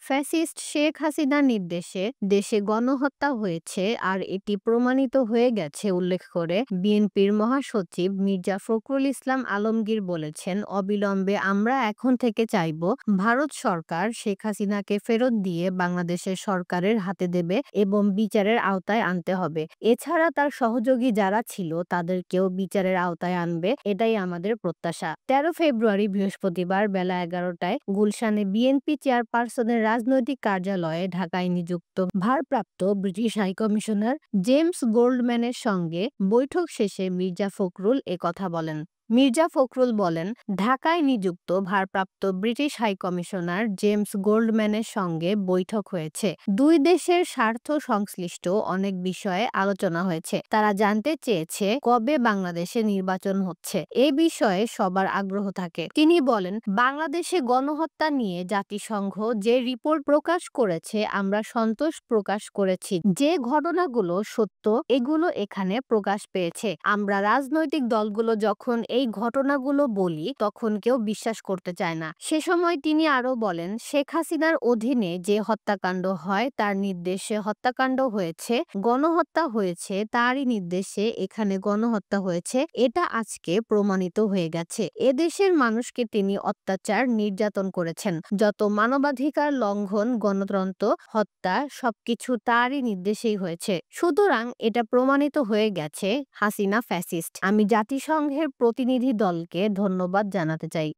Fascist Sheikh হাসিনার নির্দেশে দেশে গণহত্যা হয়েছে আর এটি প্রমাণিত হয়ে গেছে উল্লেখ করে বিএনপির মহাসচিব মির্জা ফখরুল ইসলাম আলমগীর বলেছেন, অবিলম্বে আমরা এখন থেকে চাইব ভারত সরকার শেখ হাসিনাকে ফেরত দিয়ে বাংলাদেশের সরকারের হাতে দেবে এবং বিচারের আওতায় আনতে হবে। এছাড়া তার সহযোগী যারা ছিল তাদেরকেও বিচারের আওতায় আনবে, এটাই আমাদের প্রত্যাশা। 13 ফেব্রুয়ারি বৃহস্পতিবার বেলা 11টায় গুলশানে বিএনপি চেয়ারপারসনের রাজনৈতিক কার্যালয়ে ঢাকায় নিযুক্ত ভারপ্রাপ্ত ব্রিটিশ হাইকমিশনার জেমস গোল্ডম্যানের সঙ্গে বৈঠক শেষে মির্জা ফখরুল একথা বলেন। মির্জা ফখরুল বলেন, ঢাকায় নিযুক্ত ভারপ্রাপ্ত ব্রিটিশ হাইকমিশনার জেমস গোল্ডম্যানের সঙ্গে বৈঠক হয়েছে। দুই দেশের স্বার্থ সংশ্লিষ্ট অনেক বিষয়ে আলোচনা হয়েছে। তারা জানতে চেয়েছে কবে বাংলাদেশে নির্বাচন হচ্ছে। এ বিষয়ে সবার আগ্রহ থাকে। তিনি বলেন, বাংলাদেশে গণহত্যা নিয়ে জাতিসংঘ যে রিপোর্ট প্রকাশ করেছে আমরা সন্তোষ প্রকাশ করেছি। যে ঘটনাগুলো সত্য এগুলো এখানে প্রকাশ পেয়েছে। আমরা রাজনৈতিক দলগুলো যখন এই ঘটনাগুলো বলি তখন কেউ বিশ্বাস করতে চায় না। সে সময় তিনি আরো বলেন, শেখ হাসিনার অধীনে যে হত্যাকাণ্ড হয় তার নির্দেশে হত্যাকাণ্ড হয়েছে, গণহত্যা হয়েছে তারই নির্দেশে এখানে গণহত্যা হয়েছে। এটা আজকে প্রমাণিত হয়ে গেছে। এদেশের মানুষকে তিনি অত্যাচার নির্যাতন করেছেন। যত মানবাধিকার লঙ্ঘন, গণতন্ত্র হত্যা সবকিছু তারই নির্দেশেই হয়েছে। সুতরাং এটা প্রমাণিত হয়ে গেছে হাসিনা ফ্যাসিস্ট। আমি জাতিসংঘের প্রতিনিধি দলকে ধন্যবাদ জানাতে চাই।